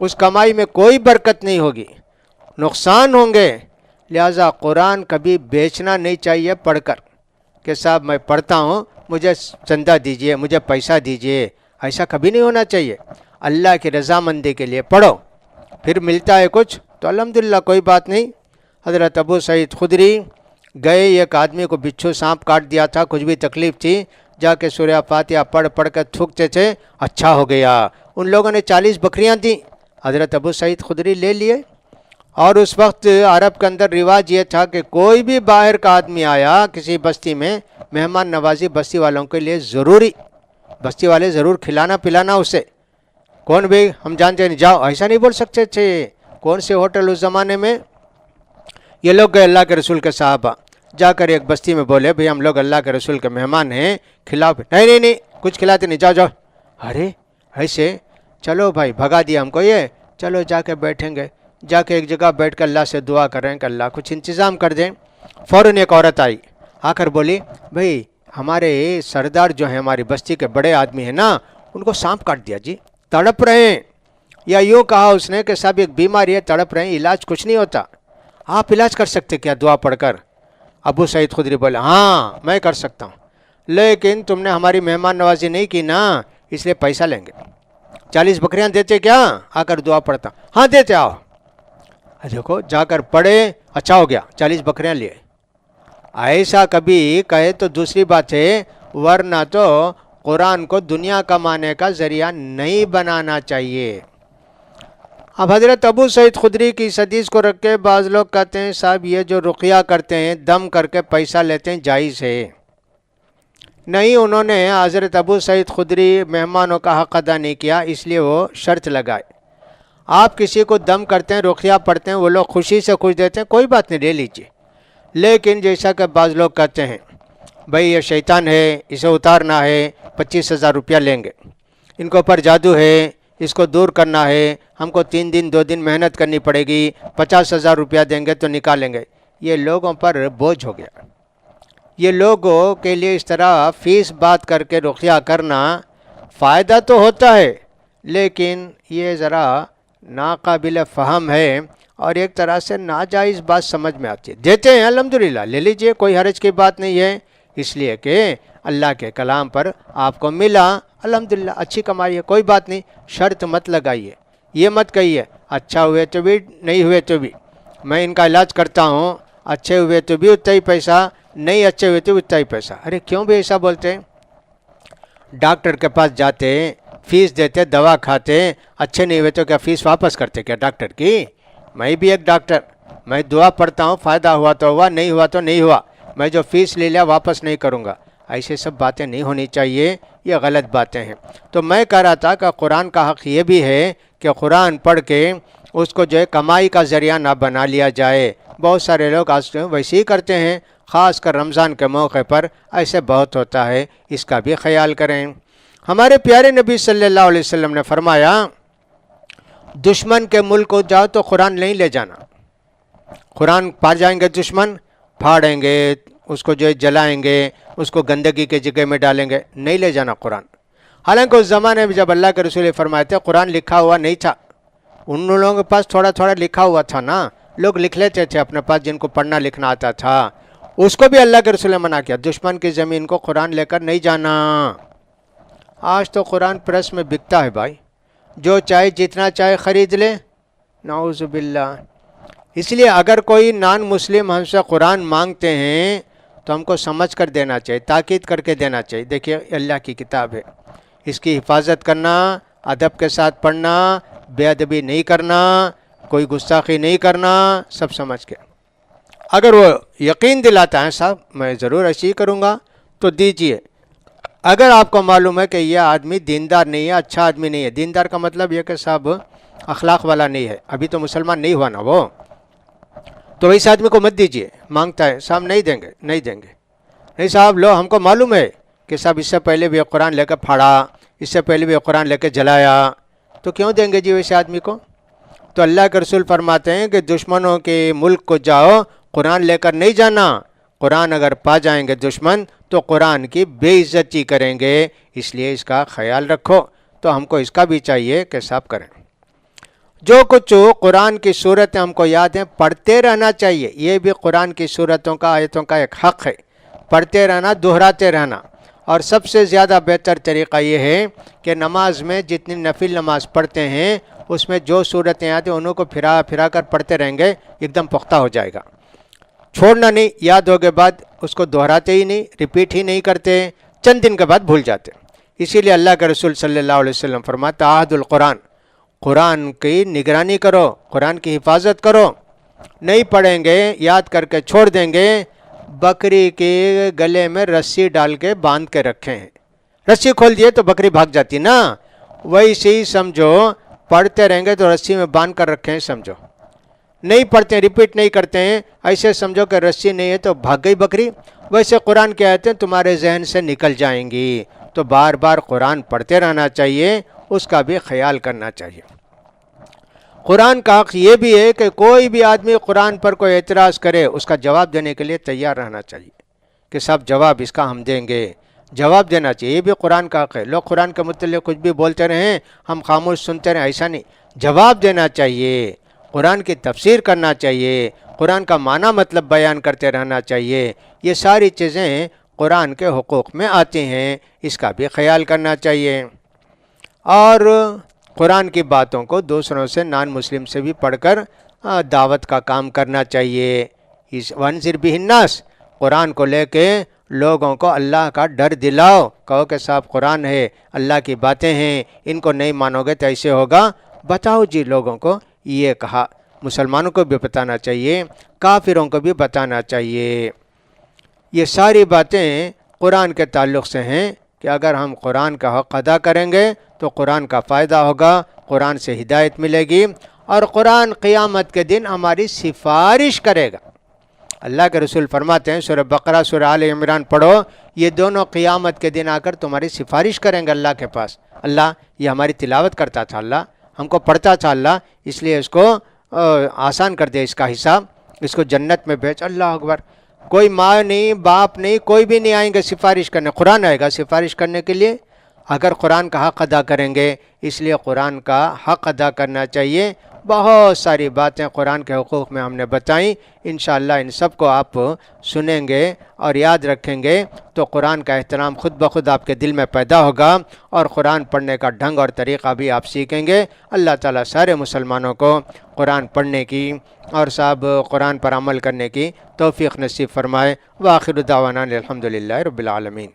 اس کمائی میں کوئی برکت نہیں ہوگی، نقصان ہوں گے۔ لہٰذا قرآن کبھی بیچنا نہیں چاہیے پڑھ کر کہ صاحب میں پڑھتا ہوں مجھے چندہ دیجئے، مجھے پیسہ دیجئے، ایسا کبھی نہیں ہونا چاہیے۔ اللہ کی رضامندی کے لیے پڑھو، پھر ملتا ہے کچھ تو الحمدللہ کوئی بات نہیں۔ حضرت ابو سعید خدری گئے، ایک آدمی کو بچھو سانپ کاٹ دیا تھا، کچھ بھی تکلیف تھی، جا کے سورہ فاتحہ پڑھ پڑھ کر تھوکتے تھے، اچھا ہو گیا۔ ان لوگوں نے 40 بکریاں دیں، حضرت ابو سعید خدری لے لیے۔ اور اس وقت عرب کے اندر رواج یہ تھا کہ کوئی بھی باہر کا آدمی آیا کسی بستی میں، مہمان نوازی بستی والوں کے لیے ضروری، بستی والے ضرور کھلانا پلانا اسے۔ کون بھی ہم جانتے نہیں، جاؤ ایسا نہیں بول سکتے تھے۔ کون سے ہوٹل اس زمانے میں؟ یہ لوگ گئے اللہ کے رسول کے صحابہ، جا کر ایک بستی میں بولے بھئی ہم لوگ اللہ کے رسول کے مہمان ہیں، کھلاؤ۔ نہیں کچھ کھلاتے نہیں، جاؤ۔ ارے ایسے؟ چلو بھائی، بھگا دیا ہم کو یہ، چلو جا کے بیٹھیں گے۔ جا کے ایک جگہ بیٹھ کر اللہ سے دعا کریں کہ اللہ کچھ انتظام کر دیں۔ فوراً ایک عورت آئی، آ کر بولی بھئی ہمارے سردار جو ہیں، ہماری بستی کے بڑے آدمی ہیں نا، ان کو سانپ کاٹ دیا جی، تڑپ رہے ہیں۔ یا یوں کہا اس نے کہ صاحب ایک بیماری ہے، تڑپ رہے ہیں، علاج کچھ نہیں ہوتا، آپ علاج کر سکتے کیا دعا پڑھ کر؟ ابو سعید خدری بولے ہاں میں کر سکتا ہوں، لیکن تم نے ہماری مہمان نوازی نہیں کی نا، اس لیے پیسہ لیں گے۔ 40 بکریاں دیتے کیا؟ آ کر دعا پڑھتا۔ ہاں دیتے، آؤ۔ دیکھو جا کر پڑھے، اچھا ہو گیا، 40 بکریاں لیے۔ ایسا کبھی کہے تو دوسری بات ہے، ورنہ تو قرآن کو دنیا کمانے کا ذریعہ نہیں بنانا چاہیے۔ اب حضرت ابو سعید خدری کی اس حدیث کو رکھ کے بعض لوگ کہتے ہیں صاحب یہ جو رقیہ کرتے ہیں، دم کر کے پیسہ لیتے ہیں، جائز ہے؟ نہیں، انہوں نے حضرت ابو سعید خدری مہمانوں کا حق ادا نہیں کیا، اس لیے وہ شرط لگائے۔ آپ کسی کو دم کرتے ہیں، رقیہ پڑھتے ہیں، وہ لوگ خوشی سے خوش دیتے ہیں، کوئی بات نہیں، لے لیجیے۔ لیکن جیسا کہ بعض لوگ کہتے ہیں بھئی یہ شیطان ہے، اسے اتارنا ہے، 25,000 روپیہ لیں گے، ان کے اوپر جادو ہے، اس کو دور کرنا ہے، ہم کو 3 دن 2 دن محنت کرنی پڑے گی، 50,000 روپیہ دیں گے تو نکالیں گے۔ یہ لوگوں پر بوجھ ہو گیا۔ یہ لوگوں کے لیے اس طرح فیس بات کر کے رقیہ کرنا فائدہ تو ہوتا ہے، لیکن یہ ذرا ناقابل فہم ہے اور ایک طرح سے ناجائز بات سمجھ میں آتی ہے۔ دیتے ہیں الحمدللہ، لے لیجئے، کوئی حرج کی بات نہیں ہے، اس لیے کہ اللہ کے کلام پر آپ کو ملا، الحمدللہ اچھی کمائی ہے، کوئی بات نہیں۔ شرط مت لگائیے، یہ مت کہیے اچھا ہوئے تو بھی نہیں ہوئے تو بھی میں ان کا علاج کرتا ہوں، اچھے ہوئے تو بھی اتنا ہی پیسہ، نہیں اچھے ہوئے تو بھی اتنا ہی پیسہ۔ ارے کیوں بھی ایسا بولتے ہیں؟ ڈاکٹر کے پاس جاتے، فیس دیتے، دوا کھاتے، اچھے نہیں ہوئے تو کیا فیس واپس کرتے کیا ڈاکٹر کی؟ میں بھی ایک ڈاکٹر، میں دعا پڑھتا ہوں، فائدہ ہوا تو ہوا، نہیں ہوا تو نہیں ہوا، میں جو فیس لے لیا واپس نہیں کروں گا۔ ایسے سب باتیں نہیں ہونی چاہیے، یہ غلط باتیں ہیں۔ تو میں کہہ رہا تھا کہ قرآن کا حق یہ بھی ہے کہ قرآن پڑھ کے اس کو جو ہے کمائی کا ذریعہ نہ بنا لیا جائے۔ بہت سارے لوگ آج ویسے ہی کرتے ہیں، خاص کر رمضان کے موقع پر ایسے بہت ہوتا ہے، اس کا بھی خیال کریں۔ ہمارے پیارے نبی صلی اللہ علیہ وسلم نے فرمایا دشمن کے ملک کو جاؤ تو قرآن نہیں لے جانا۔ قرآن پا جائیں گے دشمن، پھاڑیں گے اس کو، جو ہے جلائیں گے اس کو، گندگی کے جگہ میں ڈالیں گے، نہیں لے جانا قرآن۔ حالانکہ اس زمانے میں جب اللہ کے رسول فرمائے تھے قرآن لکھا ہوا نہیں تھا، ان لوگوں کے پاس تھوڑا تھوڑا لکھا ہوا تھا نا، لوگ لکھ لیتے تھے اپنے پاس، جن کو پڑھنا لکھنا آتا تھا، اس کو بھی اللہ کے رسول نے منع کیا، دشمن کی زمین کو قرآن لے کر نہیں جانا۔ آج تو قرآن پریس میں بکتا ہے بھائی، جو چاہے جتنا چاہے خرید لے، نعوذ باللہ۔ اس لیے اگر کوئی نان مسلم ہم سے قرآن مانگتے ہیں تو ہم کو سمجھ کر دینا چاہیے، تاکید کر کے دینا چاہیے، دیکھیے اللہ کی کتاب ہے، اس کی حفاظت کرنا، ادب کے ساتھ پڑھنا، بے ادبی نہیں کرنا، کوئی گستاخی نہیں کرنا، سب سمجھ کے۔ اگر وہ یقین دلاتا ہے صاحب میں ضرور ایسے ہی کروں گا تو دیجئے۔ اگر آپ کو معلوم ہے کہ یہ آدمی دیندار نہیں ہے، اچھا آدمی نہیں ہے، دیندار کا مطلب یہ کہ صاحب اخلاق والا نہیں ہے، ابھی تو مسلمان نہیں ہوا نا وہ، تو اس آدمی کو مت دیجئے، مانگتا ہے صاحب نہیں دیں گے، نہیں دیں گے، نہیں صاحب لو، ہم کو معلوم ہے کہ صاحب اس سے پہلے بھی قرآن لے کے پھاڑا، اس سے پہلے بھی قرآن لے کے جلایا، تو کیوں دیں گے جی ویسے آدمی کو؟ تو اللہ کے رسول فرماتے ہیں کہ دشمنوں کے ملک کو جاؤ، قرآن لے کر نہیں جانا، قرآن اگر پا جائیں گے دشمن تو قرآن کی بے عزتی کریں گے، اس لیے اس کا خیال رکھو۔ تو ہم کو اس کا بھی چاہیے کہ صاحب کریں۔ جو کچھ قرآن کی صورتیں ہم کو یاد ہیں پڑھتے رہنا چاہیے، یہ بھی قرآن کی صورتوں کا آیتوں کا ایک حق ہے، پڑھتے رہنا، دہراتے رہنا۔ اور سب سے زیادہ بہتر طریقہ یہ ہے کہ نماز میں جتنی نفل نماز پڑھتے ہیں اس میں جو صورتیں یاد ہیں انہوں کو پھرا پھرا کر پڑھتے رہیں گے، ایک دم پختہ ہو جائے گا۔ چھوڑنا نہیں، یاد ہوگے بعد اس کو دہراتے ہی نہیں، ریپیٹ ہی نہیں کرتے، چند دن کے بعد بھول جاتے۔ اسی لیے اللہ کے رسول صلی اللہ علیہ وسلم فرماتا عہد القرآن، قرآن کی نگرانی کرو، قرآن کی حفاظت کرو۔ نہیں پڑھیں گے، یاد کر کے چھوڑ دیں گے، بکری کے گلے میں رسی ڈال کے باندھ کے رکھے ہیں، رسی کھول دیے تو بکری بھاگ جاتی نا، ویسے ہی سمجھو پڑھتے رہیں گے تو رسی میں باندھ کر رکھے ہیں سمجھو، نہیں پڑھتے ہیں، ریپیٹ نہیں کرتے ہیں، ایسے سمجھو کہ رسی نہیں ہے تو بھاگ گئی بکری۔ ویسے قرآن کی آیتیں تمہارے ذہن سے نکل جائیں گی، تو بار بار قرآن پڑھتے رہنا چاہیے، اس کا بھی خیال کرنا چاہیے۔ قرآن کا حق یہ بھی ہے کہ کوئی بھی آدمی قرآن پر کوئی اعتراض کرے اس کا جواب دینے کے لیے تیار رہنا چاہیے، کہ سب جواب اس کا ہم دیں گے، جواب دینا چاہیے، یہ بھی قرآن کا حق ہے۔ لوگ قرآن کے متعلق کچھ بھی بولتے رہیں، ہم خاموش سنتے رہیں، ایسا نہیں، جواب دینا چاہیے، قرآن کی تفسیر کرنا چاہیے، قرآن کا معنی مطلب بیان کرتے رہنا چاہیے۔ یہ ساری چیزیں قرآن کے حقوق میں آتی ہیں، اس کا بھی خیال کرنا چاہیے۔ اور قرآن کی باتوں کو دوسروں سے، نان مسلم سے بھی پڑھ کر دعوت کا کام کرنا چاہیے۔ اس وانذر بہ الناس، قرآن کو لے کے لوگوں کو اللہ کا ڈر دلاؤ، کہو کہ صاحب قرآن ہے، اللہ کی باتیں ہیں، ان کو نہیں مانو گے تو ایسے ہوگا، بتاؤ جی لوگوں کو۔ یہ کہا مسلمانوں کو بھی بتانا چاہیے، کافروں کو بھی بتانا چاہیے۔ یہ ساری باتیں قرآن کے تعلق سے ہیں کہ اگر ہم قرآن کا حق ادا کریں گے تو قرآن کا فائدہ ہوگا، قرآن سے ہدایت ملے گی، اور قرآن قیامت کے دن ہماری سفارش کرے گا۔ اللہ کے رسول فرماتے ہیں سورہ بقرہ، سورہ آل عمران پڑھو، یہ دونوں قیامت کے دن آ کر تمہاری سفارش کریں گے اللہ کے پاس۔ اللہ یہ ہماری تلاوت کرتا تھا، اللہ ہم کو پڑھتا تھا، اللہ اس لیے اس کو آسان کر دے اس کا حساب، اس کو جنت میں بھیج۔ اللہ اکبر، کوئی ماں نہیں، باپ نہیں، کوئی بھی نہیں آئیں گے سفارش کرنے، قرآن آئے گا سفارش کرنے کے لیے اگر قرآن کا حق ادا کریں گے۔ اس لیے قرآن کا حق ادا کرنا چاہیے۔ بہت ساری باتیں قرآن کے حقوق میں ہم نے بتائیں، انشاءاللہ ان سب کو آپ سنیں گے اور یاد رکھیں گے تو قرآن کا احترام خود بخود آپ کے دل میں پیدا ہوگا، اور قرآن پڑھنے کا ڈھنگ اور طریقہ بھی آپ سیکھیں گے۔ اللہ تعالیٰ سارے مسلمانوں کو قرآن پڑھنے کی اور صاحب قرآن پر عمل کرنے کی توفیق نصیب فرمائے۔ وآخر دعوانا الحمدللہ رب العالمین۔